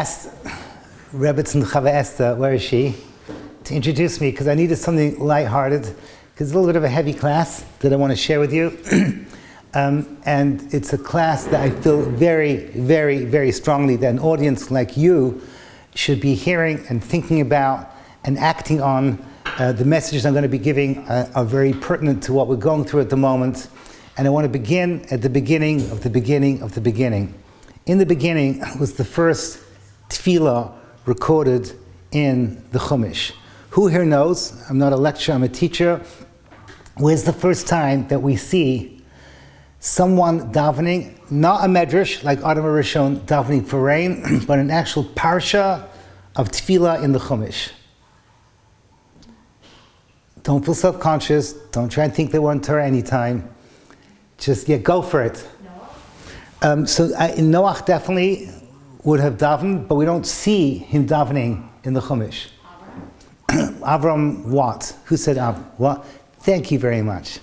Asked Rebbetzin Chava Esther, where is she, to introduce me because I needed something lighthearted because it's a little bit of a heavy class that I want to share with you. And it's a class that I feel very, very, very strongly that an audience like you should be hearing and thinking about and acting on. The messages I'm going to be giving are very pertinent to what we're going through at the moment. And I want to begin at the beginning of the beginning of the beginning. In the beginning was the first tefillah recorded in the Chumash. Who here knows? I'm not a lecturer, I'm a teacher. Where's the first time that we see someone davening, not a medrash like Adam Rishon davening for rain, but an actual parsha of tefillah in the Chumash? Don't feel self-conscious. Don't try and think they weren't Torah anytime. Just go for it. Noach definitely would have davened, but we don't see him davening in the Chumash. Avram what? Who said Avram? What? Thank you very much.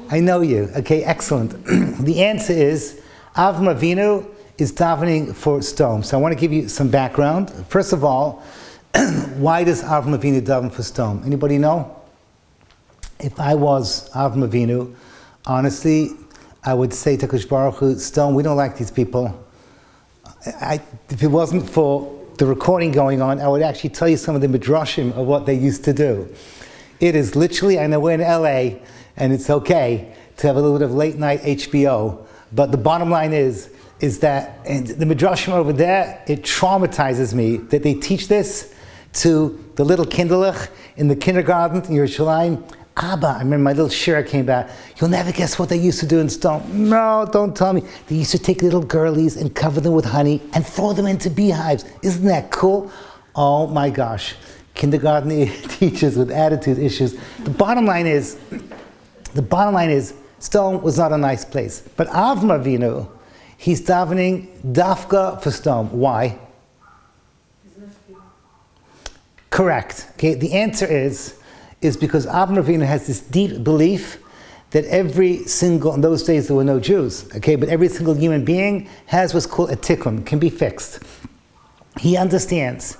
I know you. Okay, excellent. The answer is Avram Avinu is davening for Sodom. So I want to give you some background. First of all, why does Avram Avinu daven for Sodom? Anybody know? If I was Avram Avinu, honestly, I would say to Kadosh Baruch Hu, Sodom, we don't like these people. If it wasn't for the recording going on, I would actually tell you some of the midrashim of what they used to do. It is literally, I know we're in LA, and it's okay to have a little bit of late night HBO, but the bottom line is that and the midrashim over there, it traumatizes me that they teach this to the little kinderlich in the kindergarten in Yerushalayim. Abba, I remember my little shira came back. You'll never guess what they used to do in Sodom. No, don't tell me. They used to take little girlies and cover them with honey and throw them into beehives. Isn't that cool? Oh my gosh. Kindergarten teachers with attitude issues. The bottom line is, Sodom was not a nice place. But Avram Avinu, he's davening dafka for Sodom. Why? Correct. Okay, the answer is because Avram Avinu has this deep belief that every single, in those days there were no Jews, okay, but every single human being has what's called a tikkun, can be fixed. He understands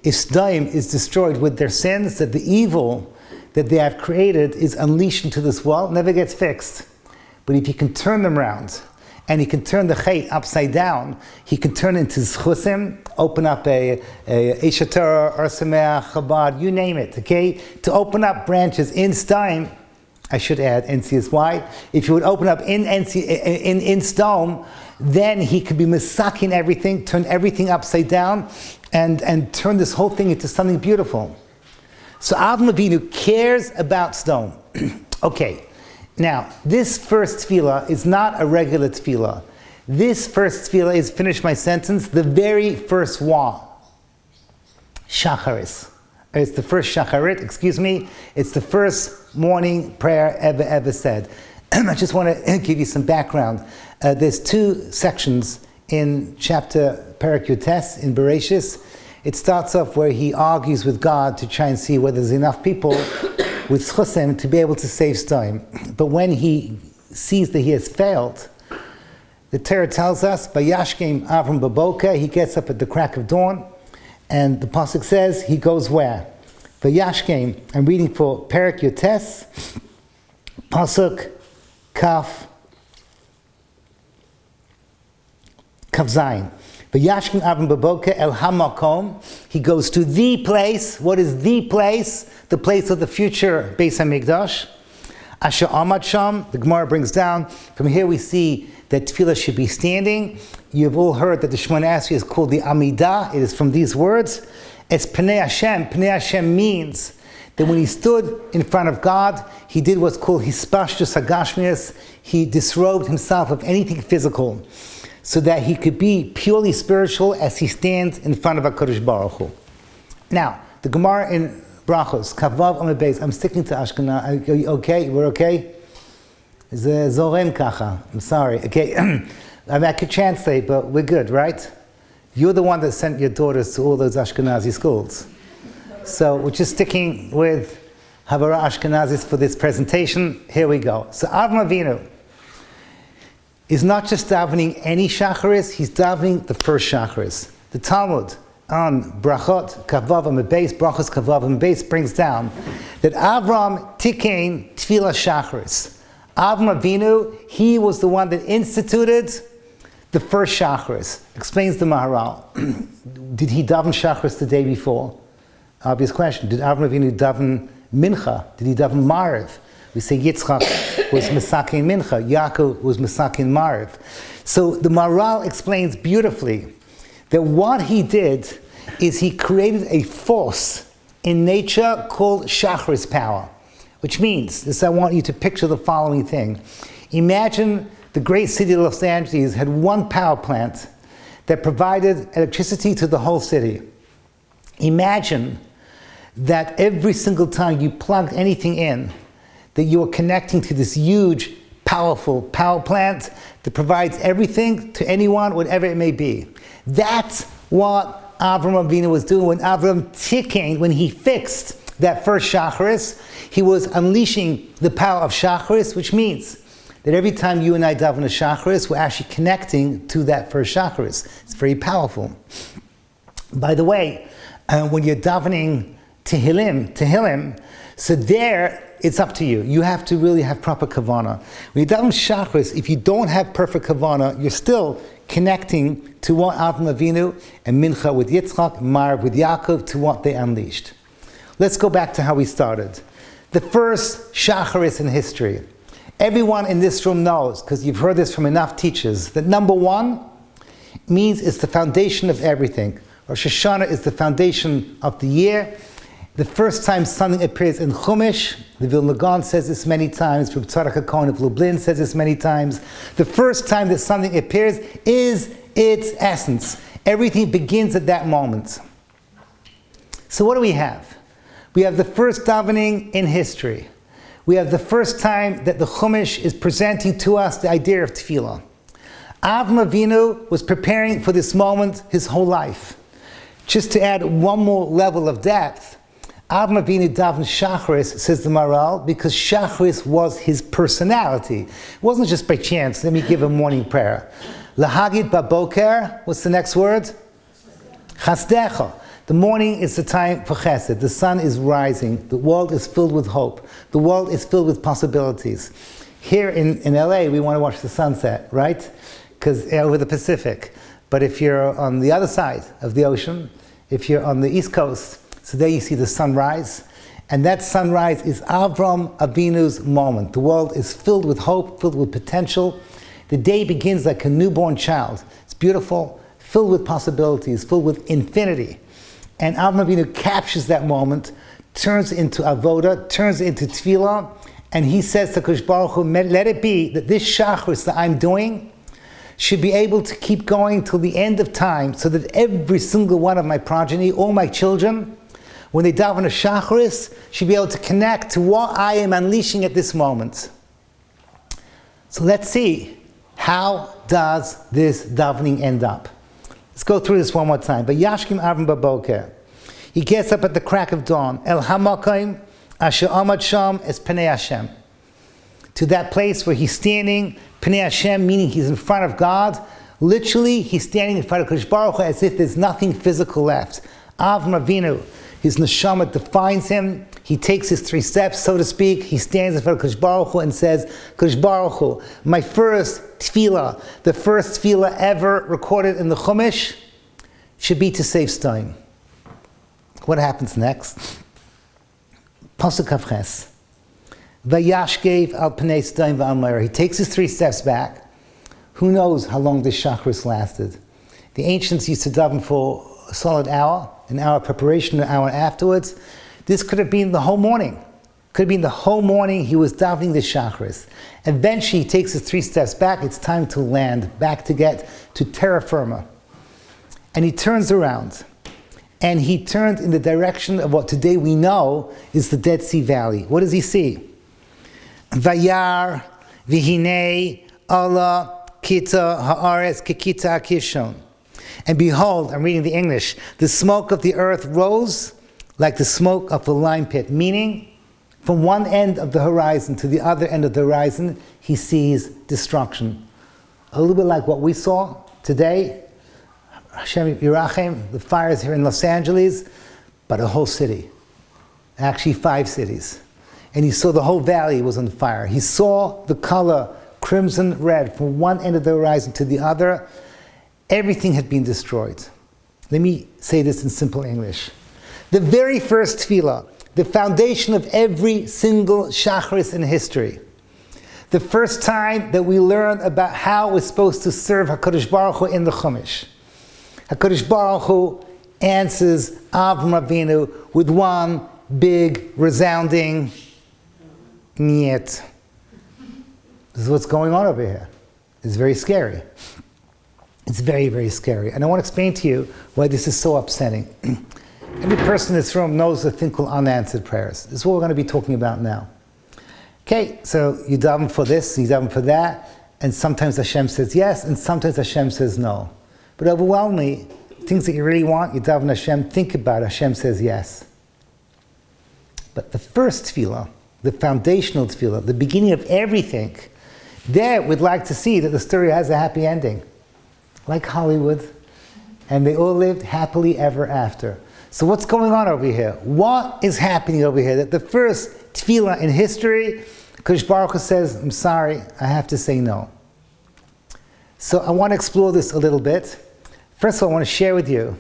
if Sodom is destroyed with their sins, that the evil that they have created is unleashed into this world, never gets fixed. But if you can turn them around, and he can turn the chait upside down, he can turn into zchusim, open up a Eish HaTorah, Or Sameach, Chabad, you name it, okay? To open up branches in Sodom, I should add NCSY, if you would open up in Sodom, then he could be misaking everything, turn everything upside down, and turn this whole thing into something beautiful. So Avram Avinu cares about Sodom. Okay. Now, this first tefillah is not a regular tefillah. This first tefillah is, finish my sentence, the very first Shacharis. It's the first Shacharit, it's the first morning prayer ever said. I just want to give you some background. There's two sections in chapter Perek Yutes in Bereshis. It starts off where he argues with God to try and see whether there's enough people with zchusim to be able to save Sodom. But when he sees that he has failed, the Torah tells us, Vayashkem Avram Baboka, he gets up at the crack of dawn, and the pasuk says he goes where? Vayashkem, I'm reading for Perek Yutes, pasuk Kaf Zayin. Vayashkem Avram Baboka El Hamakom, he goes to the place. What is the place? The place of the future Beis HaMikdash. Asher Amad Sham, the Gemara brings down, from here we see that tefillah should be standing. You've all heard that the Shemona Esrei is called the Amidah. It is from these words. It's Pnei Hashem. Pnei Hashem means that when he stood in front of God, he did what's called Hispashtus Hagashmius. He disrobed himself of anything physical, so that he could be purely spiritual as he stands in front of HaKadosh Baruch Hu. Now, the Gemara in Brachos, Kavav Amud Beis, I'm sticking to Ashkenaz. Are you okay? We're okay? Zorem Kacha. I'm sorry. Okay. I could translate, but we're good, right? You're the one that sent your daughters to all those Ashkenazi schools. So we're just sticking with Havara Ashkenazis for this presentation. Here we go. So Avram Avinu is not just davening any shacharis, he's davening the first shacharis. The Talmud on Brachot Kavav Base, Brachos Kavav Base brings down that Avram tikein tefillah shacharis. Avram Avinu, he was the one that instituted the first shacharis. Explains the Maharal. Did he daven shacharis the day before? Obvious question. Did Avram Avinu daven mincha? Did he daven mariv? We say Yitzchak was Mesakin Mincha, Yaakov was Mesakin Mariv. So the Maharal explains beautifully that what he did is he created a force in nature called Shacharis power, which means, this I want you to picture the following thing. Imagine the great city of Los Angeles had one power plant that provided electricity to the whole city. Imagine that every single time you plugged anything in, that you are connecting to this huge, powerful power plant that provides everything to anyone, whatever it may be. That's what Avram Avinu was doing when Avram tikein, when he fixed that first shacharis, he was unleashing the power of shacharis, which means that every time you and I daven a shacharis, we're actually connecting to that first shacharis. It's very powerful. By the way, when you're davening Tehillim, so there, it's up to you. You have to really have proper kavanah. When you daven shacharis, if you don't have perfect kavanah, you're still connecting to what Avram Avinu and Mincha with Yitzchak, Mariv with Yaakov, to what they unleashed. Let's go back to how we started. The first shacharis in history. Everyone in this room knows, because you've heard this from enough teachers, that number one means it's the foundation of everything. Rosh Hashanah is the foundation of the year. The first time something appears in Chumash, the Vilna Gaon says this many times, Tzadok Hacohen of Lublin says this many times. The first time that something appears is its essence. Everything begins at that moment. So what do we have? We have the first davening in history. We have the first time that the Chumash is presenting to us the idea of tefillah. Avram Avinu was preparing for this moment his whole life. Just to add one more level of depth, Avram Avinu davened shacharis, says the Maharal, because shacharis was his personality. It wasn't just by chance, let me give a morning prayer. Lahagid baboker, what's the next word? Chasdecha. The morning is the time for chesed. The sun is rising. The world is filled with hope. The world is filled with possibilities. Here in LA, we want to watch the sunset, right? Because over the Pacific. But if you're on the other side of the ocean, if you're on the East Coast, so there you see the sunrise, and that sunrise is Avram Avinu's moment. The world is filled with hope, filled with potential. The day begins like a newborn child. It's beautiful, filled with possibilities, filled with infinity. And Avram Avinu captures that moment, turns it into avoda, turns it into tefillah, and he says to Kadosh Baruch Hu, let it be that this shacharis that I'm doing should be able to keep going till the end of time, so that every single one of my progeny, all my children, when they daven a shacharis, should be able to connect to what I am unleashing at this moment. So let's see, how does this davening end up? Let's go through this one more time. But Yashkim Avram Baboker, he gets up at the crack of dawn. El Hamokaim Asher Amad Sham Es Pnei Hashem. To that place where he's standing, Pnei Hashem, meaning he's in front of God. Literally, he's standing in front of Kadosh Baruch Hu as if there's nothing physical left. Avram Avinu, his neshama defines him. He takes his 3 steps, so to speak. He stands in front of Kadosh Baruch Hu and says, Kadosh Baruch Hu, my first tefillah, the first tefillah ever recorded in the Chumash, should be to save Sodom. What happens next? Pasuk Kavches. Vayashkev al pnei Sodom v'Amor. He takes his 3 steps back. Who knows how long this shacharis lasted? The ancients used to daven for a solid hour, an hour preparation, an hour afterwards. This could have been the whole morning. Could have been the whole morning he was davening the shacharis. Eventually he takes his 3 steps back. It's time to land, back to get to terra firma. And he turns around. And he turned in the direction of what today we know is the Dead Sea Valley. What does he see? Vayar v'hinei Allah kita haaretz kekita kishon. And behold, I'm reading the English, the smoke of the earth rose like the smoke of a lime pit, meaning from one end of the horizon to the other end of the horizon, he sees destruction. A little bit like what we saw today, Hashem Yerachem, the fires here in Los Angeles, but a whole city. Actually 5 cities. And he saw the whole valley was on fire. He saw the color crimson red from one end of the horizon to the other. Everything had been destroyed. Let me say this in simple English. The very first tefillah, the foundation of every single shacharis in history, the first time that we learn about how we're supposed to serve HaKadosh Baruch Hu in the Chumash. HaKadosh Baruch Hu answers Avram Avinu with one big, resounding niet. This is what's going on over here. It's very scary. It's very, very scary. And I want to explain to you why this is so upsetting. Every person in this room knows the thing called unanswered prayers. This is what we're going to be talking about now. Okay, so you daven for this, you daven for that, and sometimes Hashem says yes, and sometimes Hashem says no. But overwhelmingly, things that you really want, you daven Hashem, think about it, Hashem says yes. But the first tefillah, the foundational tefillah, the beginning of everything, there we'd like to see that the story has a happy ending. Like Hollywood, and they all lived happily ever after. So what's going on over here? What is happening over here? That the first tefillah in history, Kadosh Baruch Hu says, I'm sorry, I have to say no. So I want to explore this a little bit. First of all, I want to share with you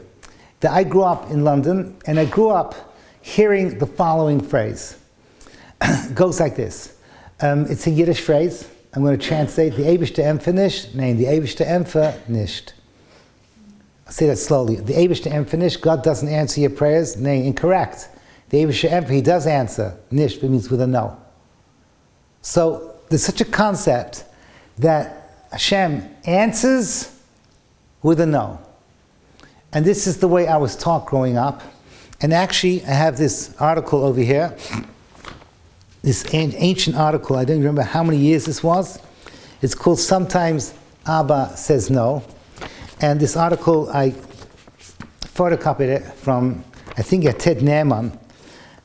that I grew up in London, and I grew up hearing the following phrase. It goes like this. It's a Yiddish phrase. I'm going to translate, the Eibishter empfer nicht, nein, the Eibishter empfer nicht. I'll say that slowly. The Eibishter empfer nicht, God doesn't answer your prayers, nein, incorrect. The Eibishter empfer, he does answer, nicht, which means with a no. So there's such a concept that Hashem answers with a no. And this is the way I was taught growing up. And actually, I have this article over here. This ancient article, I don't remember how many years this was. It's called Sometimes Abba Says No. And this article, I photocopied it from, I think, Ted Naaman.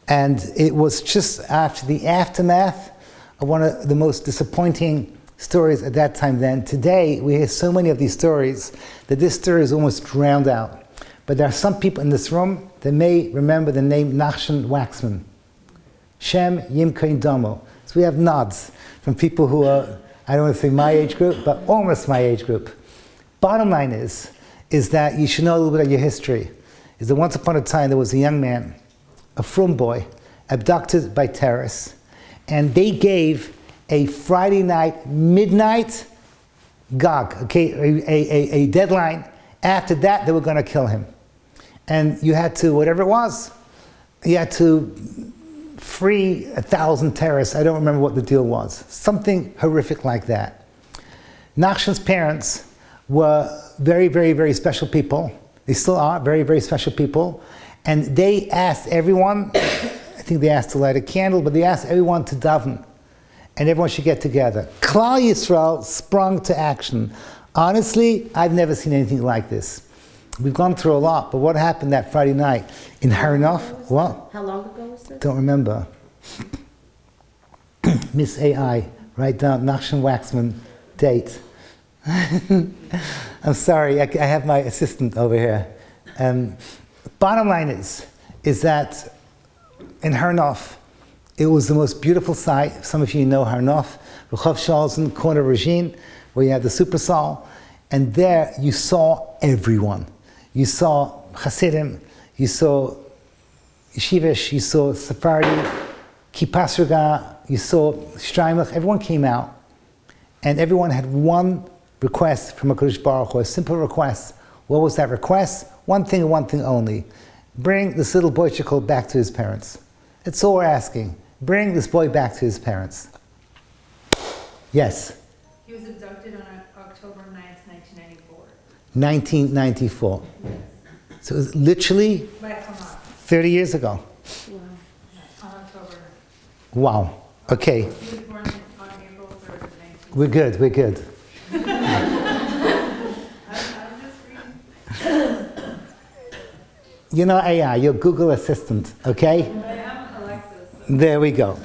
And it was just after the aftermath of one of the most disappointing stories at that time then. Today, we hear so many of these stories that this story is almost drowned out. But there are some people in this room that may remember the name Nachshon Waxman. Shem Yimkein Domo. So we have nods from people who are, I don't want to say my age group, but almost my age group. Bottom line is that you should know a little bit of your history. Is that once upon a time there was a young man, a frum boy, abducted by terrorists, and they gave a Friday night, midnight gog, okay, a deadline. After that, they were going to kill him. And you had to, whatever it was, you had to free 1,000 terrorists. I don't remember what the deal was. Something horrific like that. Nachshon's parents were very, very, very special people. They still are very, very special people. And they asked everyone, I think they asked to light a candle, but they asked everyone to daven. And everyone should get together. Klal Yisrael sprung to action. Honestly, I've never seen anything like this. We've gone through a lot, but what happened that Friday night in Haranoff? What? How long ago was this? Don't remember. Miss AI, write down Nachshon Waxman date. I'm sorry, I have my assistant over here. Bottom line is that in Haranoff, it was the most beautiful sight. Some of you know Haranoff, Rehov Shalzen, corner Regine, where you had the Super Saal, and there you saw everyone. You saw Hasidim, you saw Yeshivish, you saw Sephardi, Kippas Ruga, you saw Streimach. Everyone came out, and everyone had one request from HaKadosh Baruch Hu, a simple request. What was that request? One thing and one thing only. Bring this little boy Chico back to his parents. That's all we're asking. Bring this boy back to his parents. Yes? He was abducted on October 9th, 1994. 1994. Yes. So it was literally 30 years ago. Wow. On October. Wow. Okay. He was born on April 3rd, 19. We're good, we're good. I'm just reading. You know AI, your Google Assistant, okay? I am Alexis. There we go.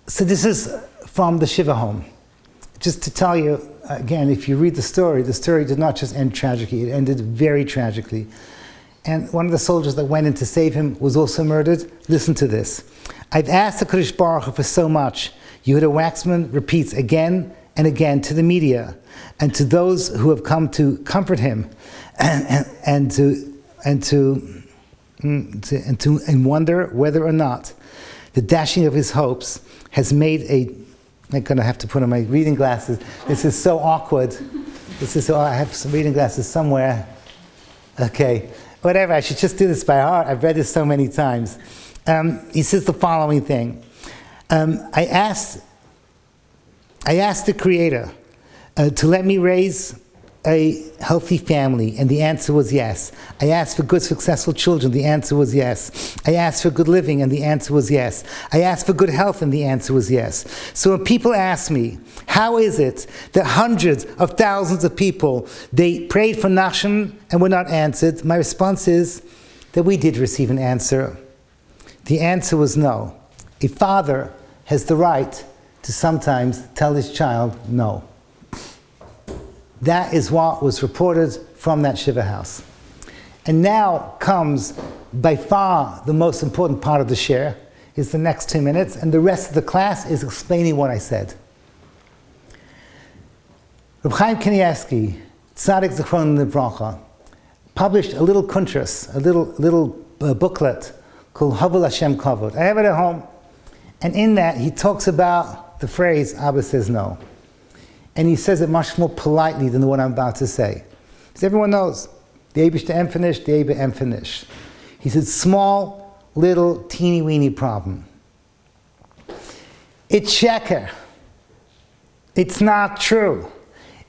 So this is from the Shiva home. just to tell you, again, if you read the story did not just end tragically, it ended very tragically. And one of the soldiers that went in to save him was also murdered. Listen to this. I've asked the Kodesh Baruch Hu for so much. Yehuda Waxman repeats again and again to the media and to those who have come to comfort him and wonder whether or not the dashing of his hopes has made I'm going to have to put on my reading glasses. This is so awkward. I have some reading glasses somewhere. Okay, whatever, I should just do this by heart. I've read this so many times. He says the following thing. I asked the Creator to let me raise a healthy family, and the answer was yes. I asked for good, successful children, the answer was yes. I asked for good living, and the answer was yes. I asked for good health, and the answer was yes. So when people ask me, how is it that hundreds of thousands of people, they prayed for Nachshon and were not answered, my response is that we did receive an answer. The answer was no. A father has the right to sometimes tell his child no. That is what was reported from that Shiva house. And now comes, by far, the most important part of the share, is the next 2 minutes, and the rest of the class is explaining what I said. Reb Chaim Kanievsky, Tzadok Zichron Livracha, published a little kuntras, a little booklet called Havul Hashem Kavod. I have it at home, and in that he talks about the phrase, Abba says no. And he says it much more politely than what I'm about to say. Because everyone knows, the Eibush to Empfinish, the Eibush Empfinish. He said, small, little, teeny-weeny problem. It's sheker. It's not true.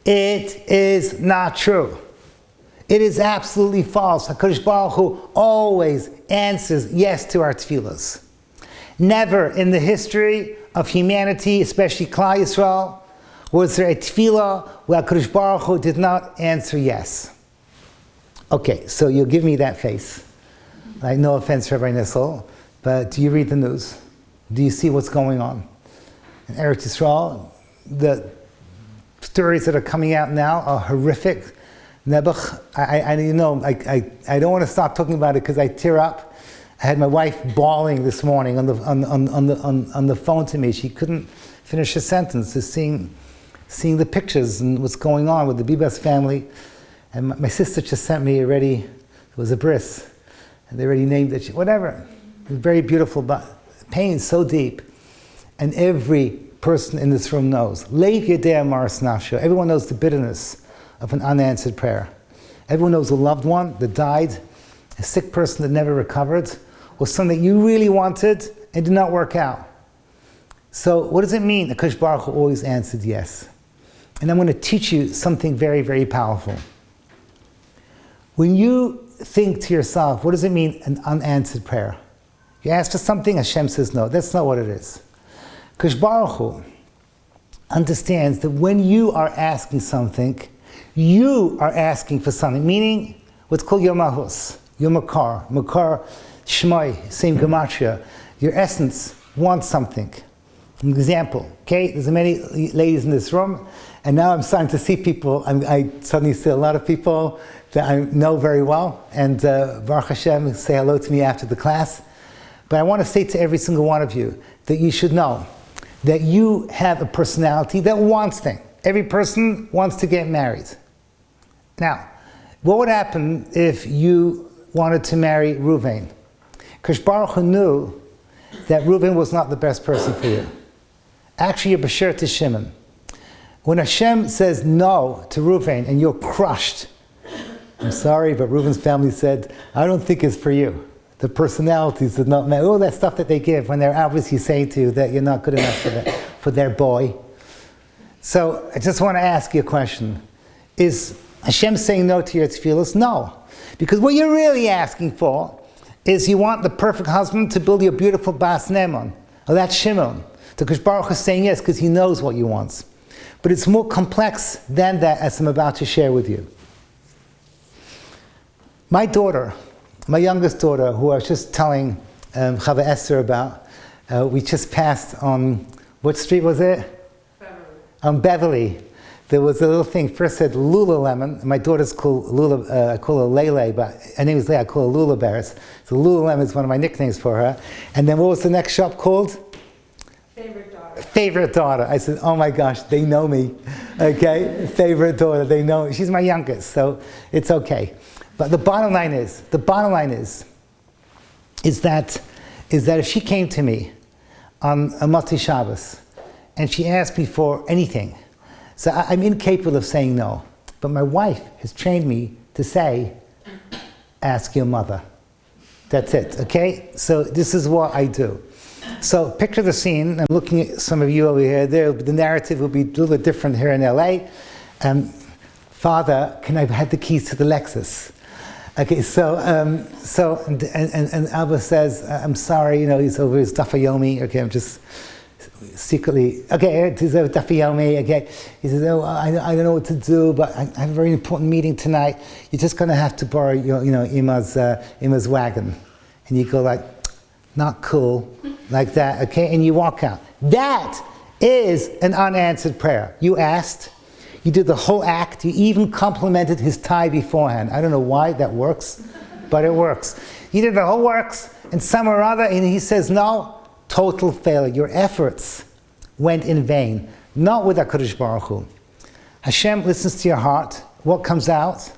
It is not true. It is absolutely false. HaKadosh Baruch Hu always answers yes to our tefillahs. Never in the history of humanity, especially Klal Yisrael, was there a tefillah where HaKadosh Baruch Hu did not answer yes? Okay, so you'll give me that face. Like, no offense, Rabbi Nissel, but do you read the news? Do you see what's going on? In Eretz Yisrael, the stories that are coming out now are horrific. Nebuch, I don't want to stop talking about it because I tear up. I had my wife bawling this morning on the phone to me. She couldn't finish a sentence, just seeing the pictures and what's going on with the Bibas family. And my sister just sent me already, it was a bris, and they already named it, whatever. It was very beautiful, but pain so deep. And every person in this room knows. Leiv Yedei Maras Nafsho. Everyone knows the bitterness of an unanswered prayer. Everyone knows a loved one that died, a sick person that never recovered, or something that you really wanted and did not work out. So what does it mean? HaKadosh Baruch Hu always answered yes. And I'm going to teach you something very, very powerful. When you think to yourself, what does it mean, an unanswered prayer? You ask for something, Hashem says no. That's not what it is. HaKadosh Baruch Hu understands that when you are asking something, you are asking for something, meaning what's called your mahus, your makar, shmai, same gematria. Your essence wants something. An example, okay? There's many ladies in this room, and now I'm starting to see people, I suddenly see a lot of people that I know very well, and Baruch Hashem, say hello to me after the class. But I want to say to every single one of you that you should know that you have a personality that wants things. Every person wants to get married. Now, what would happen if you wanted to marry Reuven? Because Baruch Hu knew that Reuven was not the best person for you. Actually, you're Bashir to Shimon. When Hashem says no to Reuven and you're crushed, I'm sorry, but Reuven's family said, I don't think it's for you. The personalities did not matter. All that stuff that they give when they're obviously saying to you that you're not good enough for their boy. So I just want to ask you a question. Is Hashem saying no to your tefillahs? No. Because what you're really asking for is you want the perfect husband to build your beautiful Bas Neman. Oh, that's Shimon. So Kadosh Baruch Hu is saying yes because he knows what you want. But it's more complex than that, as I'm about to share with you. My daughter, my youngest daughter, who I was just telling Chava Esther about, we just passed on, what street was it? on Beverly, there was a little thing. First said Lululemon. My daughter's called Lula. I call her Lele, but her name is Leila. I call her Lula Bears. So Lululemon is one of my nicknames for her. And then what was the next shop called? Favorite daughter. Favorite daughter. I said, oh my gosh, they know me. Okay, favorite daughter, they know me. She's my youngest, so it's okay. But the bottom line is that if she came to me on a Motzei Shabbos and she asked me for anything, so I'm incapable of saying no. But my wife has trained me to say, ask your mother. That's it, okay? So this is what I do. So picture the scene. I'm looking at some of you over here. The narrative will be a little bit different here in LA. Father, can I have the keys to the Lexus? Okay, and Abba says, I'm sorry, he's over his dafayomi. Okay, I'm just secretly, okay, he's over dafayomi. Okay, he says, oh, I don't know what to do, but I have a very important meeting tonight. You're just going to have to borrow Ima's wagon. And you go like, not cool, like that, okay? And you walk out. That is an unanswered prayer. You asked, you did the whole act, you even complimented his tie beforehand. I don't know why that works, but it works. You did the whole works, and some or other, and he says no, total failure. Your efforts went in vain, not with HaKadosh Baruch Hu. Hashem listens to your heart, what comes out,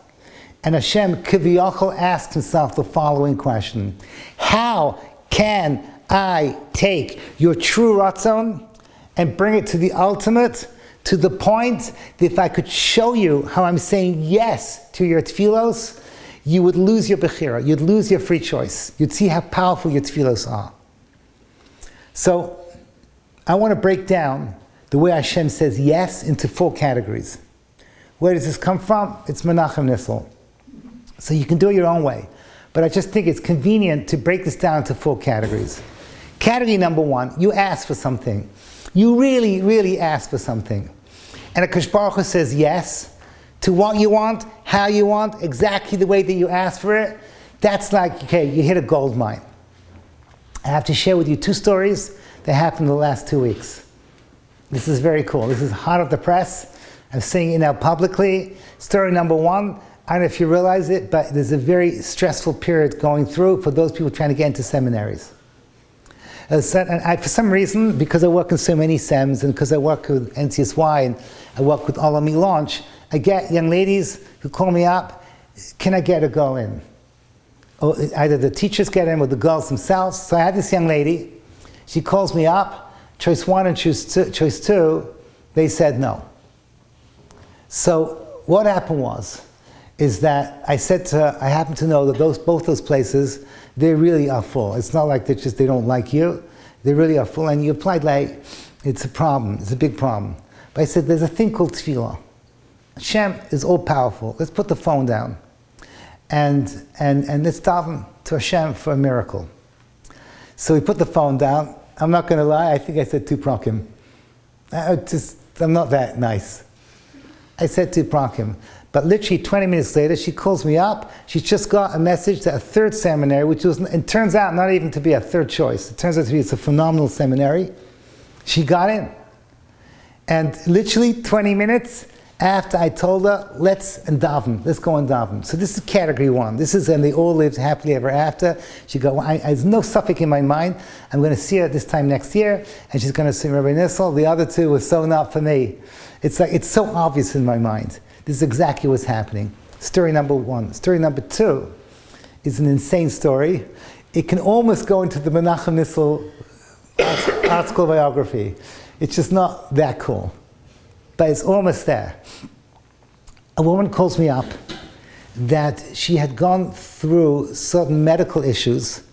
and Hashem kiviyachol asks himself the following question: how can I take your true ratzon and bring it to the ultimate, to the point that if I could show you how I'm saying yes to your tefillos, you would lose your bechira, you'd lose your free choice. You'd see how powerful your tefillos are. So I want to break down the way Hashem says yes into 4 categories. Where does this come from? It's Menachem Nissel. So you can do it your own way. But I just think it's convenient to break this down into 4 categories. Category number 1, you ask for something. You really, really ask for something. And HaKadosh Baruch Hu says yes to what you want, how you want, exactly the way that you ask for it. That's like, okay, you hit a gold mine. I have to share with you 2 stories that happened in the last 2 weeks. This is very cool. This is hot off the press. I'm saying it now publicly. Story number 1. I don't know if you realize it, but there's a very stressful period going through for those people trying to get into seminaries. And for some reason, because I work in so many SEMs, and because I work with NCSY, and I work with Alami Launch, I get young ladies who call me up, can I get a girl in? Or either the teachers get in or the girls themselves. So I had this young lady, she calls me up, choice 1 and choice 2, they said no. So what happened is that I said to her, I happen to know that both those places, they really are full. It's not like they don't like you. They really are full. And you applied late, it's a problem. It's a big problem. But I said, there's a thing called tefillah. Hashem is all powerful. Let's put the phone down. And let's daven to Hashem for a miracle. So we put the phone down. I'm not going to lie, I think I said tu prakim. I'm not that nice. I said tu prakim. But literally 20 minutes later, she calls me up. She's just got a message that a 3rd seminary, which was, it turns out not even to be a 3rd choice. It turns out to be, it's a phenomenal seminary. She got in. And literally 20 minutes after I told her, let's daven. Let's go and daven. So this is category 1. This is, and they all lived happily ever after. She go, there's no suffix in my mind. I'm going to see her this time next year, and she's going to sing Rabbi Nissel. The other 2 were so not for me. It's like, it's so obvious in my mind. This is exactly what's happening. Story number 1. Story number 2 is an insane story. It can almost go into the Menachem Nissel art school biography. It's just not that cool. But it's almost there. A woman calls me up that she had gone through certain medical issues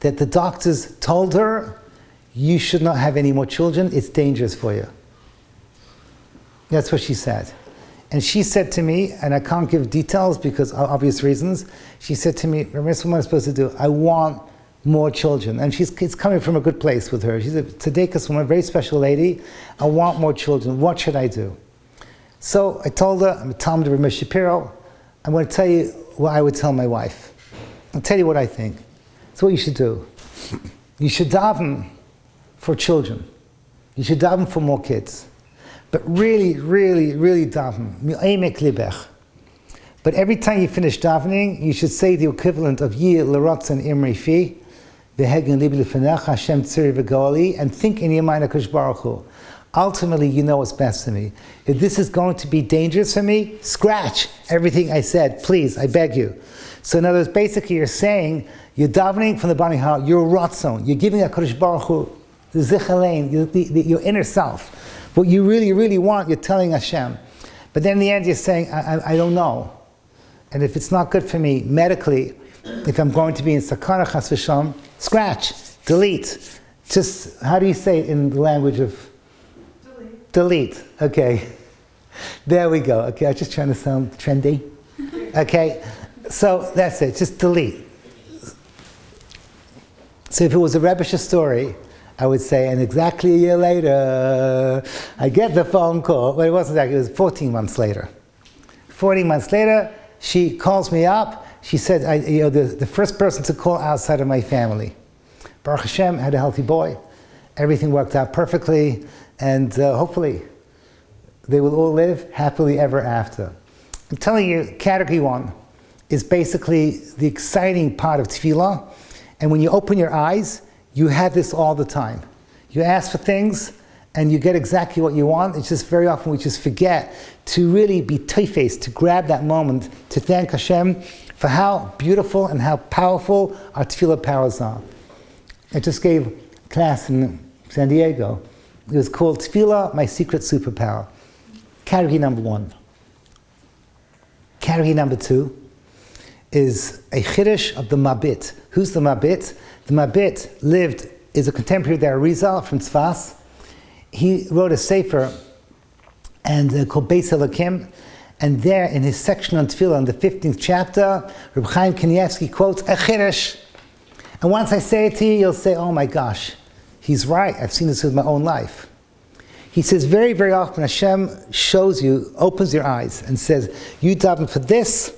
that the doctors told her, you should not have any more children, it's dangerous for you. That's what she said. And she said to me, and I can't give details because of obvious reasons, she said to me, what am I supposed to do? I want more children. And it's coming from a good place with her. She's a tzaddikus woman, a very special lady. I want more children. What should I do? So I told her, I'm a Talmud of Rabbi Shapiro, I'm going to tell you what I would tell my wife. I'll tell you what I think. It's what you should do. You should daven for children. You should daven for more kids. But really, really, really daven. Mi'omek libech. But every time you finish davening, you should say the equivalent of Yi l'rotzen imri fi, v'hegen libi l'fenecha, Hashem tziri v'goali, and think in your mind HaKadosh Baruch Hu. Ultimately, you know what's best for me. If this is going to be dangerous for me, scratch everything I said, please, I beg you. So in other words, basically you're saying, you're davening from the bottom of your heart, you're rotzon, you're giving HaKadosh Baruch Hu, the zichalein, your inner self. What you really, really want, you're telling Hashem. But then in the end you're saying, I don't know. And if it's not good for me medically, if I'm going to be in sakana chas v'sham, scratch, delete. Just, how do you say it in the language of? Delete. Okay. There we go. Okay, I was just trying to sound trendy. Okay, so that's it, just delete. So if it was a Rebbe's story, I would say, and exactly a year later, I get the phone call. Well, it wasn't that, it was 14 months later. 14 months later, she calls me up. She said, the first person to call outside of my family. Baruch Hashem, had a healthy boy. Everything worked out perfectly. And hopefully, they will all live happily ever after. I'm telling you, category 1 is basically the exciting part of tefillah. And when you open your eyes, you have this all the time. You ask for things, and you get exactly what you want. It's just very often we just forget to really be teifes, to grab that moment, to thank Hashem for how beautiful and how powerful our tefillah powers are. I just gave a class in San Diego. It was called Tefillah, My Secret Superpower. Category number 1. Category number 2 is a chiddush of the Mabit. Who's the Mabit? The Mabit is a contemporary of the Arizal from Tzfas. He wrote a sefer called Beis Elokim, and there in his section on Tefillah, in the 15th chapter, Reb Chaim Kanievsky quotes a chiddush. And once I say it to you, you'll say, oh my gosh, he's right, I've seen this with my own life. He says very, very often Hashem shows you, opens your eyes and says, you daven for this,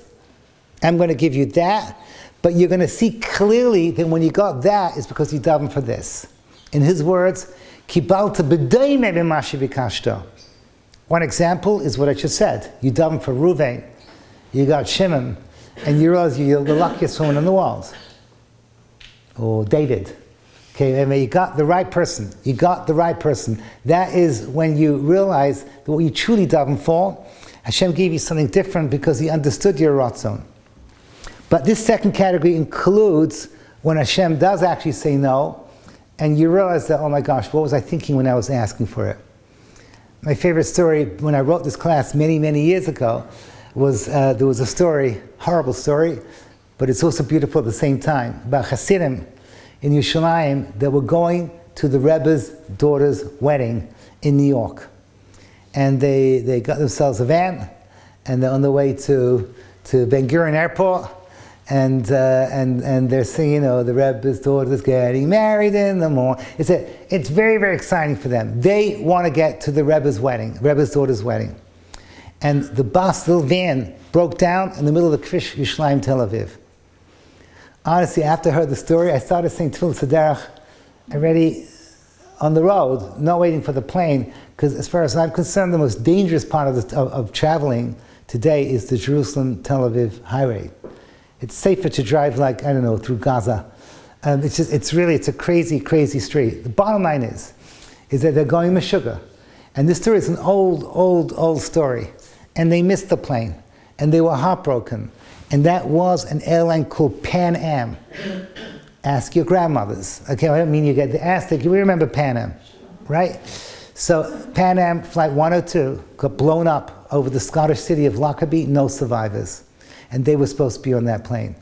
I'm going to give you that, but you're going to see clearly that when you got that, it's because you daven for this. In his words, Kibalta b'dayme b'mashi b'kashta. One example is what I just said. You daven for Ruvain, you got Shimon, and you realize you're the luckiest woman in the world. Or David. Okay, I mean, you got the right person. You got the right person. That is when you realize that what you truly daven for, Hashem gave you something different because He understood your ratzon. But this second category includes when Hashem does actually say no, and you realize that, oh my gosh, what was I thinking when I was asking for it? My favorite story, when I wrote this class many, many years ago, was there was a story, horrible story, but it's also beautiful at the same time, about Hasidim in Yerushalayim that were going to the Rebbe's daughter's wedding in New York. And they got themselves a van, and they're on the way to Ben Gurion Airport, and they're singing, the Rebbe's daughter's getting married in the morning. It's very, very exciting for them. They want to get to the Rebbe's wedding, Rebbe's daughter's wedding. And the bus, little van, broke down in the middle of the Kvish Yerushalayim Tel Aviv. Honestly, after I heard the story, I started saying tefillah Sederach already on the road, not waiting for the plane, because as far as I'm concerned, the most dangerous part of traveling today is the Jerusalem-Tel Aviv highway. It's safer to drive through Gaza. It's a crazy, crazy street. The bottom line is that they're going Meshuggah. And this story is an old story. And they missed the plane. And they were heartbroken. And that was an airline called Pan Am. Ask your grandmothers. Okay, I don't mean you get to ask them. You remember Pan Am, right? So Pan Am Flight 102 got blown up over the Scottish city of Lockerbie, no survivors. And they were supposed to be on that plane.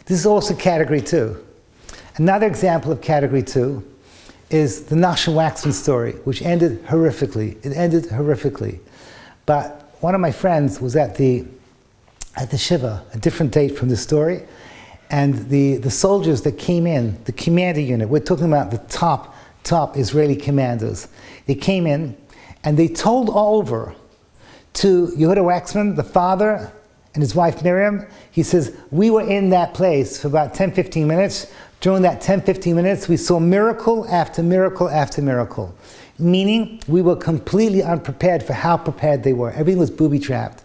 This is also category 2. Another example of category 2 is the Nachshon Waxman story, which ended horrifically. It ended horrifically. But one of my friends was at the Shiva, a different date from the story, and the soldiers that came in, the commander unit, we're talking about the top Israeli commanders, they came in and they told all over to Yehuda Waxman, the father, and his wife Miriam, he says, we were in that place for about 10, 15 minutes. During that 10, 15 minutes, we saw miracle after miracle after miracle. Meaning, we were completely unprepared for how prepared they were. Everything was booby-trapped.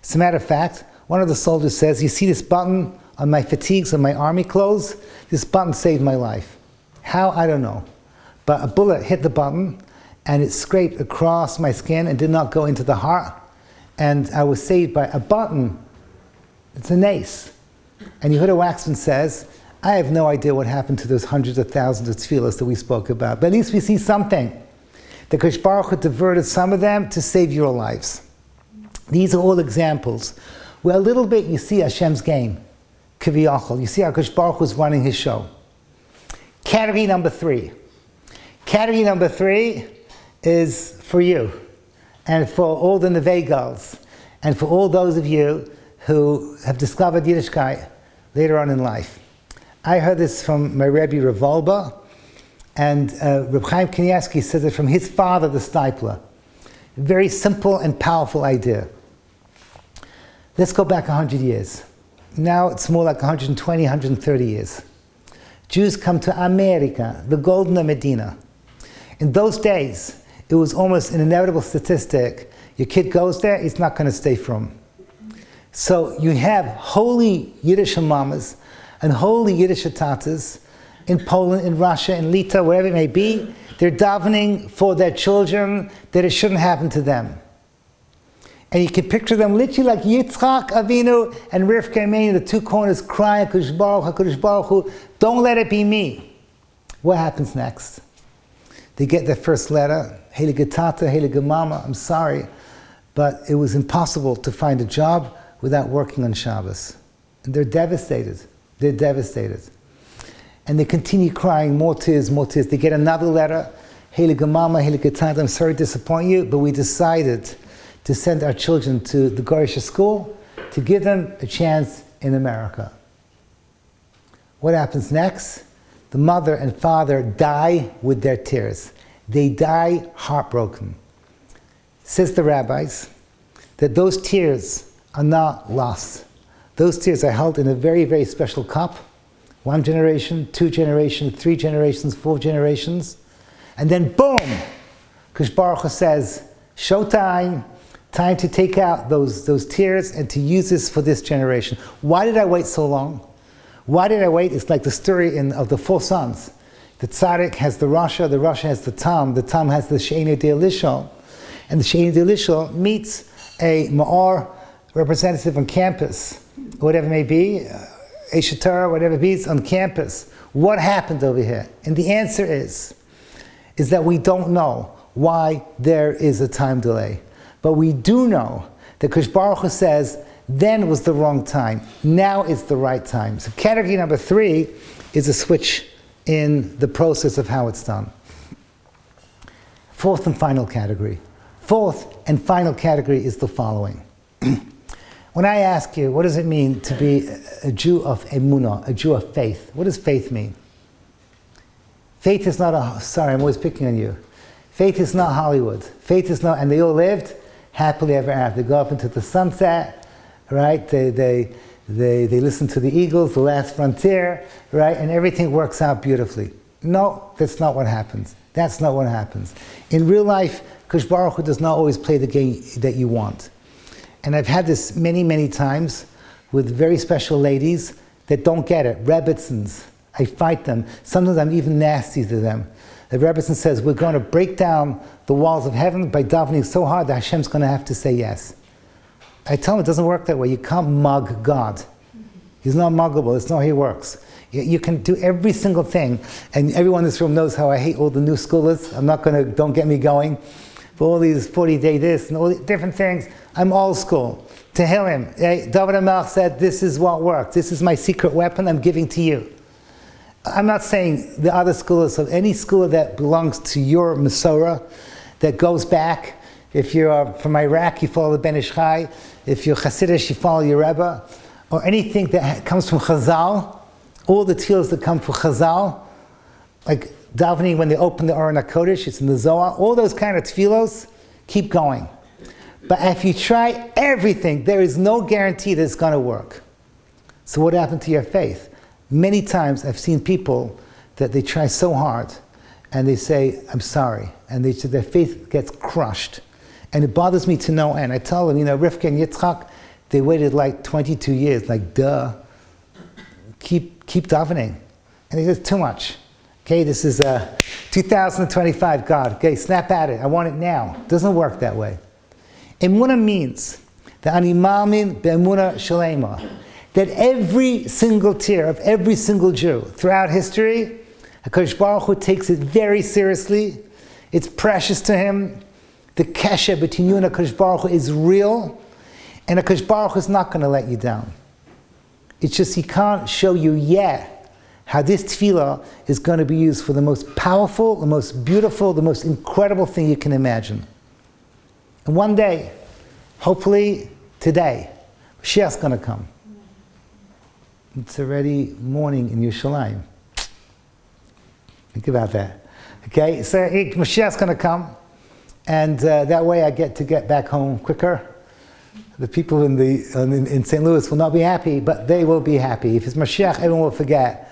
As a matter of fact, one of the soldiers says, you see this button on my fatigues, on my army clothes? This button saved my life. How? I don't know. But a bullet hit the button, and it scraped across my skin and did not go into the heart. And I was saved by a button. It's an ace. And Yehuda Waxman says, I have no idea what happened to those hundreds of thousands of tefillahs that we spoke about, but at least we see something. The Kosh Baruch Hu diverted some of them to save your lives. These are all examples where a little bit you see Hashem's game. Kiviyachol. You see how Kosh Baruch Hu is running his show. Category number 3. Category number 3 is for you, and for all the Nevei girls, and for all those of you who have discovered Yiddishkeit later on in life. I heard this from my Rebbe Rav Wolbe, and Reb Chaim Kanievsky says it from his father, the Stipler. Very simple and powerful idea. Let's go back 100 years. Now it's more like 120, 130 years. Jews come to America, the Golden Medina. In those days, it was almost an inevitable statistic. Your kid goes there, he's not going to stay from. So you have holy Yiddish mamas and holy Yiddish tatas in Poland, in Russia, in Litva, wherever it may be. They're davening for their children that it shouldn't happen to them. And you can picture them literally like Yitzchak Avinu and Rivka Imenu, the two corners crying, HaKadosh Baruch Hu, don't let it be me. What happens next? They get their first letter, Heilige Tata, Heilige Mama, I'm sorry, but it was impossible to find a job without working on Shabbos. And they're devastated. They're devastated. And they continue crying, more tears, more tears. They get another letter, Heilige Mama, Heilige Tata, I'm sorry to disappoint you, but we decided to send our children to the Gorisha school to give them a chance in America. What happens next? The mother and father die with their tears. They die heartbroken. Says the rabbis that those tears are not lost. Those tears are held in a very, very special cup. 1 generation, 2 generations, 3 generations, 4 generations. And then boom! Kosh Baruch Hu says, showtime, time to take out those tears and to use this for this generation. Why did I wait so long? Why did I wait? It's like the story of the 4 sons. The Tzadok has the Rasha has the Tam has the She'eni De'elishol, and the She'eni De'elishol meets a Ma'or representative on campus, whatever it may be, a Shatar, whatever it be, on campus. What happened over here? And the answer is that we don't know why there is a time delay. But we do know that Kosh Baruch Hu says, then was the wrong time. Now is the right time. So category number 3 is a switch in the process of how it's done. 4th and final category. 4th and final category is the following. When I ask you, what does it mean to be a Jew of emunah, a Jew of faith? What does faith mean? Faith is not sorry, I'm always picking on you. Faith is not Hollywood. Faith is not, and they all lived happily ever after. They go up into the sunset, right? They listen to the Eagles, The Last Frontier, right? And everything works out beautifully. No, that's not what happens. That's not what happens. In real life, Kosh Baruch Hu does not always play the game that you want. And I've had this many, many times with very special ladies that don't get it. Rebbitzins. I fight them. Sometimes I'm even nasty to them. The Rebbitzin says, we're going to break down the walls of heaven by davening so hard that Hashem's going to have to say yes. I tell them it doesn't work that way. You can't mug God. He's not muggable. It's not how he works. You can do every single thing. And everyone in this room knows how I hate all the new schoolers. Don't get me going. For all these 40-day this and all the different things, I'm old school. Tehillim. David HaMelech said, this is what works. This is my secret weapon I'm giving to you. I'm not saying the other scholars, of any school that belongs to your Masorah, that goes back. If you're from Iraq, you follow the Ben Ish Chai. If you're Hasidish, you follow your Rebbe. Or anything that comes from Chazal, all the tefillos that come from Chazal, like davening when they open the Aron HaKodesh, it's in the Zohar, all those kind of tefillos, keep going. But if you try everything, there is no guarantee that it's going to work. So what happened to your faith? Many times I've seen people that they try so hard and they say, I'm sorry. And their faith gets crushed. And it bothers me to no end. I tell them, Rivka and Yitzchak, they waited like 22 years, like duh. Keep davening. And he says, too much. Okay, this is 2025, God. Okay, snap at it. I want it now. It doesn't work that way. Emunah means that ani ma'amin be'emunah shalema, that every single tear of every single Jew throughout history, HaKadosh Baruch Hu takes it very seriously. It's precious to him. The kesher between you and HaKadosh Baruch Hu is real, and HaKadosh Baruch Hu is not going to let you down. It's just he can't show you yet how this tefillah is going to be used for the most powerful, the most beautiful, the most incredible thing you can imagine. And one day, hopefully today, Mashiach's going to come. It's already morning in Yerushalayim. Think about that. Okay, so Mashiach's going to come, and that way I get back home quicker. The people in St. Louis will not be happy, but they will be happy. If it's Mashiach, everyone will forget.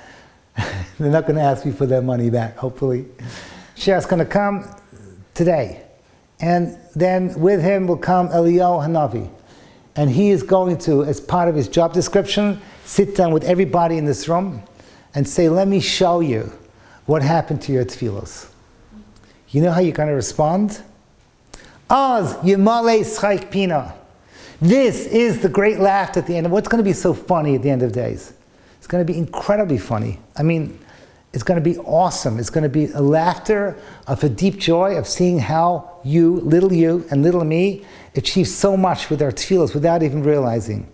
They're not going to ask me for their money back, hopefully. Mashiach's going to come today. And then with him will come Eliyahu Hanavi. And he is going to, as part of his job description, sit down with everybody in this room and say, let me show you what happened to your tefillos. You know how you're going to respond? Az Yemale Schaik Pina. This is the great laugh at the end. What's going to be so funny at the end of days? It's going to be incredibly funny. I mean, it's going to be awesome. It's going to be a laughter of a deep joy of seeing how you and little me achieve so much with our tefillos without even realizing.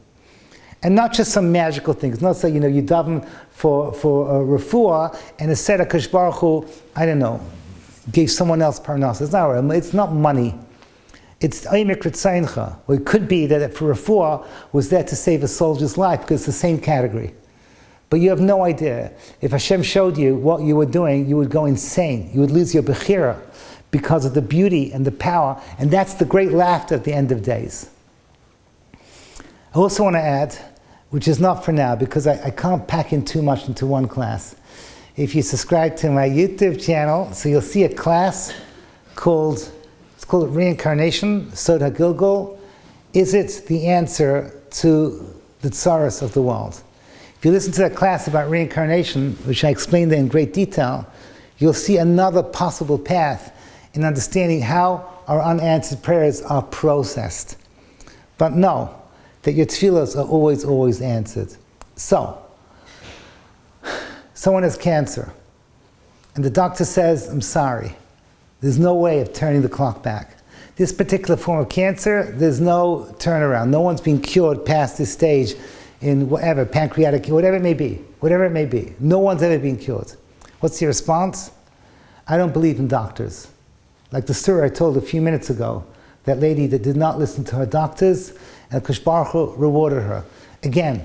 And not just some magical things. Not say, you daven for refuah and instead HaKadosh Baruch Hu, I don't know, gave someone else parnas. It's not money. It's Aimek Ritzaincha. Well, it could be that for refuah was there to save a soldier's life because it's the same category. But you have no idea. If Hashem showed you what you were doing, you would go insane. You would lose your bechira because of the beauty and the power. And that's the great laughter at the end of days. I also want to add, which is not for now, because I can't pack in too much into one class. If you subscribe to my YouTube channel, so you'll see a class called Reincarnation, Sod HaGilgul. Is it the answer to the tsaras of the world? If you listen to that class about reincarnation, which I explained there in great detail, you'll see another possible path in understanding how our unanswered prayers are processed. But know that your tefillahs are always, always answered. So, someone has cancer, and the doctor says, I'm sorry, there's no way of turning the clock back. This particular form of cancer, there's no turnaround. No one's been cured past this stage in whatever, pancreatic, whatever it may be. No one's ever been cured. What's your response? I don't believe in doctors. Like the story I told a few minutes ago, that lady that did not listen to her doctors, and HaKadosh Baruch Hu rewarded her. Again,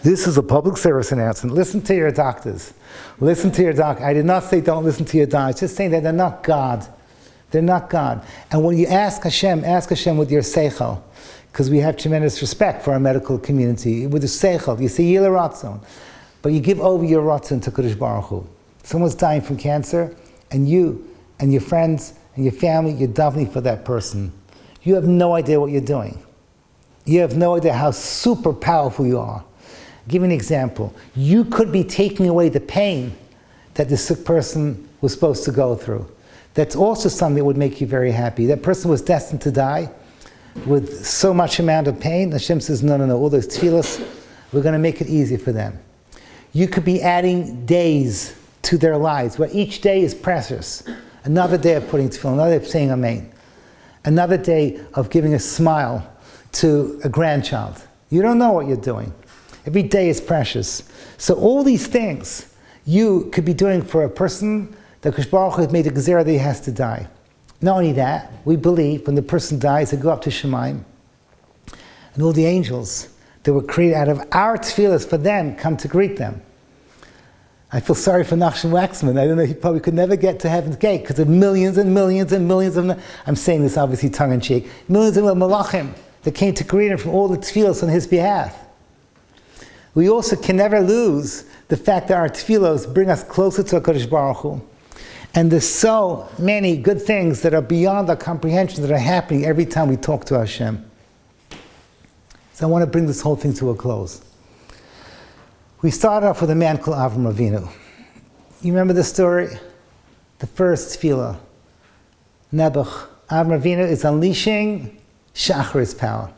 this is a public service announcement. Listen to your doctors. Listen to your doctor. I did not say don't listen to your doctor. It's just saying that they're not God. They're not God. And when you ask Hashem with your seichel, because we have tremendous respect for our medical community. With the seichel, you say Yila Ratzon, but you give over your Ratzon to Kadosh Baruch Hu. Someone's dying from cancer, and you and your friends and your family, you're davening for that person. You have no idea what you're doing. You have no idea how super powerful you are. I'll give you an example. You could be taking away the pain that the sick person was supposed to go through. That's also something that would make you very happy. That person was destined to die with so much amount of pain. Hashem says, no, all those tefillahs, we're going to make it easy for them. You could be adding days to their lives, where each day is precious. Another day of putting tefillah, another day of saying amen. Another day of giving a smile to a grandchild. You don't know what you're doing. Every day is precious. So all these things you could be doing for a person that Kadosh Baruch Hu has made a gezerah that he has to die. Not only that, we believe when the person dies, they go up to Shemaim, and all the angels that were created out of our tefillahs for them come to greet them. I feel sorry for Nachshon Waxman. I don't know, he probably could never get to heaven's gate because of millions and millions and millions of, I'm saying this obviously tongue-in-cheek, millions of malachim that came to greet him from all the tefillos on his behalf. We also can never lose the fact that our tefillos bring us closer to HaKadosh Baruch Hu. And there's so many good things that are beyond our comprehension that are happening every time we talk to Hashem. So I want to bring this whole thing to a close. We started off with a man called Avram Avinu. You remember the story? The first tefillah, Nebuch. Avram Avinu is unleashing Shacharis power.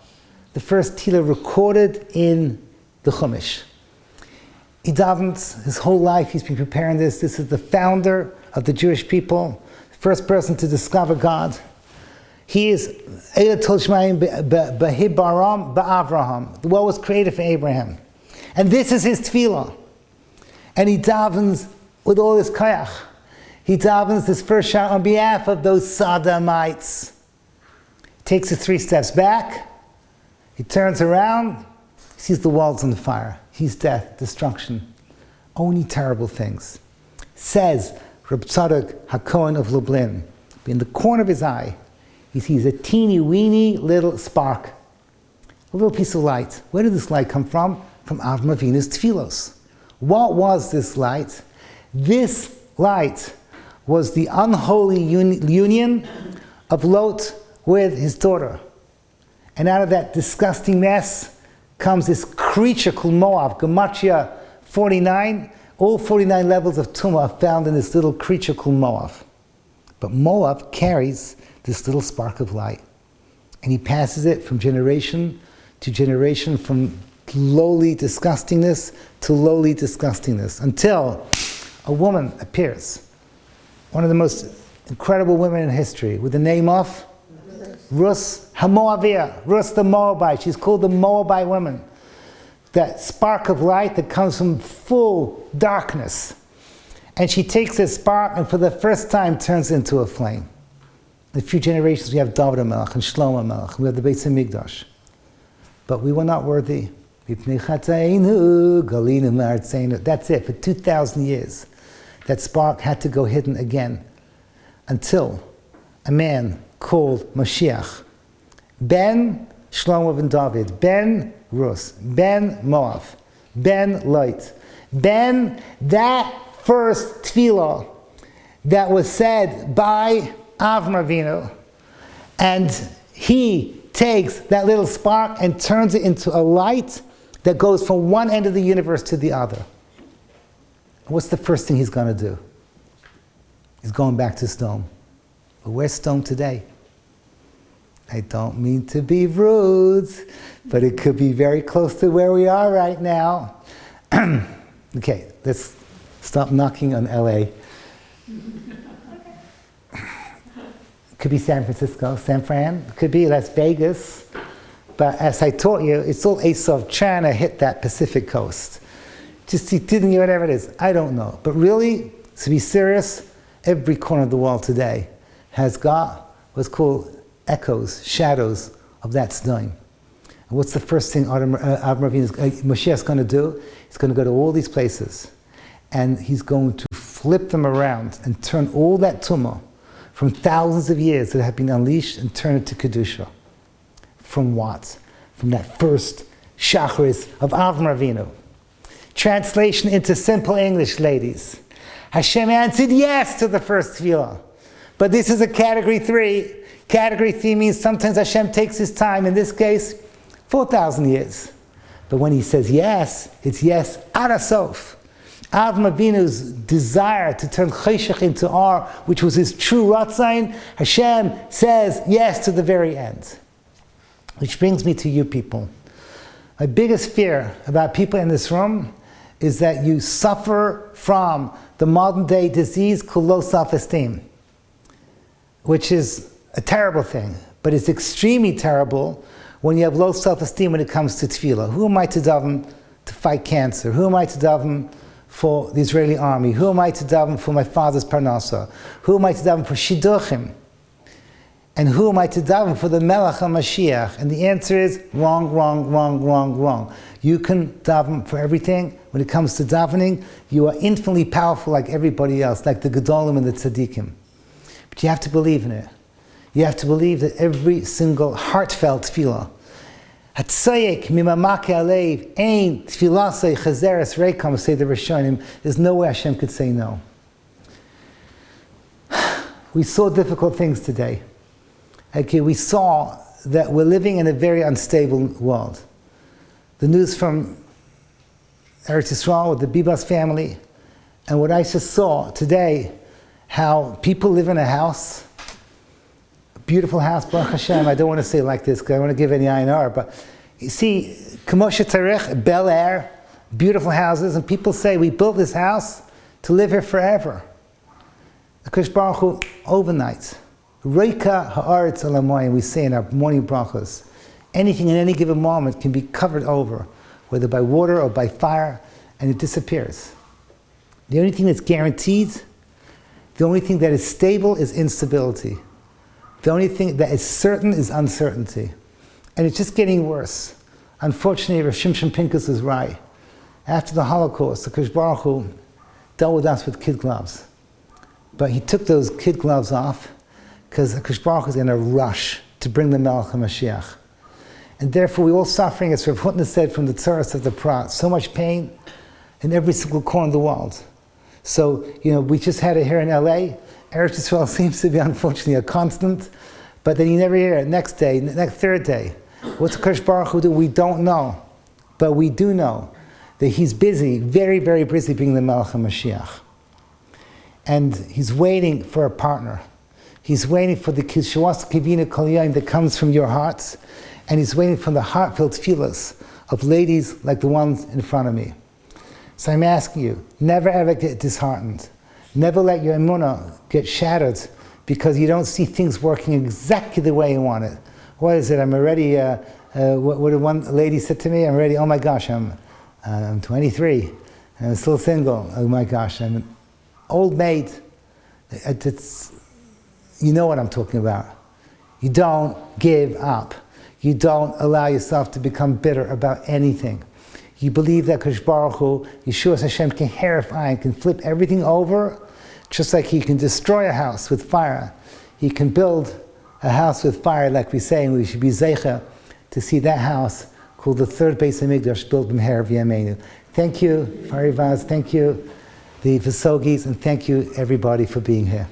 The first tefillah recorded in the Chumash. He davens his whole life. He's been preparing this. This is the founder of the Jewish people, the first person to discover God. He is Eila Tol Shmayim B'Hibaram B'Avraham. The world was created for Abraham. And this is his tefillah. And he davens with all his kayach. He davens this first shot on behalf of those Sodomites. He takes it 3 steps back. He turns around. He sees the world's on fire. He's death, destruction. Only terrible things. Says Reb Tzadok Hacohen of Lublin, in the corner of his eye, he sees a teeny weeny little spark. A little piece of light. Where did this light come from? From Avram Avinu's tefillos. What was this light? This light was the unholy union of Lot with his daughter. And out of that disgusting mess comes this creature called Moab, Gematria 49. All 49 levels of tumah are found in this little creature called Moab. But Moab carries this little spark of light. And he passes it from generation to generation, from lowly disgustingness to lowly disgustingness, until a woman appears. One of the most incredible women in history, with the name of Rus HaMoaviyah, Rus the Moabite. She's called the Moabite woman. That spark of light that comes from full darkness. And she takes this spark and for the first time turns into a flame. In a few generations we have David HaMelech and Shlomo HaMelech. We have the Beis HaMikdash. But we were not worthy. That's it, for 2,000 years. That spark had to go hidden again. Until a man called Mashiach, Ben Shlomo ben David, Ben Rus, Ben Moab, Ben Lot, Ben, that first tefillah that was said by Avram Avinu, and he takes that little spark and turns it into a light that goes from one end of the universe to the other. What's the first thing he's going to do? He's going back to Sodom. But where's Sodom today? I don't mean to be rude, but it could be very close to where we are right now. Okay, let's stop knocking on LA. Could be San Francisco, San Fran, could be Las Vegas. But as I taught you, it's all Esav trying to hit that Pacific coast. Just didn't you, whatever it is, I don't know. But really, to be serious, every corner of the world today has got what's called echoes, shadows of that Sodom. And what's the first thing Moshiach's going to do? He's going to go to all these places and he's going to flip them around and turn all that tumah from thousands of years that have been unleashed and turn it to Kedusha. From what? From that first Shacharis of Avram Avinu. Translation into simple English, ladies. Hashem answered yes to the first tefillah. But this is a category 3. Category 3 means sometimes Hashem takes his time, in this case, 4,000 years. But when he says yes, it's yes ad asof. Avram Avinu's desire to turn Cheshach into Or, which was his true Ratzain, Hashem says yes to the very end. Which brings me to you people. My biggest fear about people in this room is that you suffer from the modern day disease called low self-esteem, which is a terrible thing, but it's extremely terrible when you have low self-esteem when it comes to tefillah. Who am I to daven to fight cancer? Who am I to daven for the Israeli army? Who am I to daven for my father's parnasa? Who am I to daven for shidduchim? And who am I to daven for the Melech HaMashiach? And the answer is wrong, wrong, wrong, wrong, wrong. You can daven for everything. When it comes to davening, you are infinitely powerful like everybody else, like the Gedolim and the Tzaddikim. But you have to believe in it. You have to believe that every single heartfelt tefillah, Hatzayek mimamake alev ein tefillasei chazeres reikam, say the Rishonim, there's no way Hashem could say no. We saw difficult things today. Okay, we saw that we're living in a very unstable world. The news from Eretz Yisrael with the Bibas family, and what I just saw today, how people live in a house, a beautiful house, Baruch Hashem. I don't want to say it like this because I don't want to give any INR, but you see, Kamosha Tarich, Bel Air, beautiful houses, and people say, we built this house to live here forever. The Kodesh Baruch Hu, overnight, Reika ha'aretz alamoyim, we say in our morning brachos, anything in any given moment can be covered over, whether by water or by fire, and it disappears. The only thing that's guaranteed, the only thing that is stable is instability. The only thing that is certain is uncertainty. And it's just getting worse. Unfortunately, Rav Shimshon Pinkus is right. After the Holocaust, the Kodesh Baruch Hu dealt with us with kid gloves. But he took those kid gloves off because the Kodesh Baruch Hu is in a rush to bring the Melech HaMashiach. And therefore we're all suffering, as Rav Hutner said, from the tzaras of the prat. So much pain in every single corner of the world. So, we just had it here in LA. Eretz Yisrael seems to be, unfortunately, a constant. But then you never hear it. Next day, next third day. What's the Kodesh Baruch Hu do? We don't know. But we do know that he's busy, very, very busy bringing the Melech HaMashiach. And he's waiting for a partner. He's waiting for the Kishuas Kivina Kol Yom that comes from your hearts. And he's waiting for the heartfelt tefillahs of ladies like the ones in front of me. So I'm asking you, never ever get disheartened. Never let your emunah get shattered because you don't see things working exactly the way you want it. What is it? I'm already, what one lady said to me, I'm already, oh my gosh, I'm 23, I'm still single. Oh my gosh, I'm an old maid. You know what I'm talking about. You don't give up. You don't allow yourself to become bitter about anything. You believe that Kodesh Baruch Hu, Yeshua Hashem, can clarify and can flip everything over, just like he can destroy a house with fire. He can build a house with fire, like we say, and we should be zeicha to see that house called the third Beis HaMikdash built b'meher v'yameinu. Thank you, Farivar, thank you, the Vesogis, and thank you, everybody, for being here.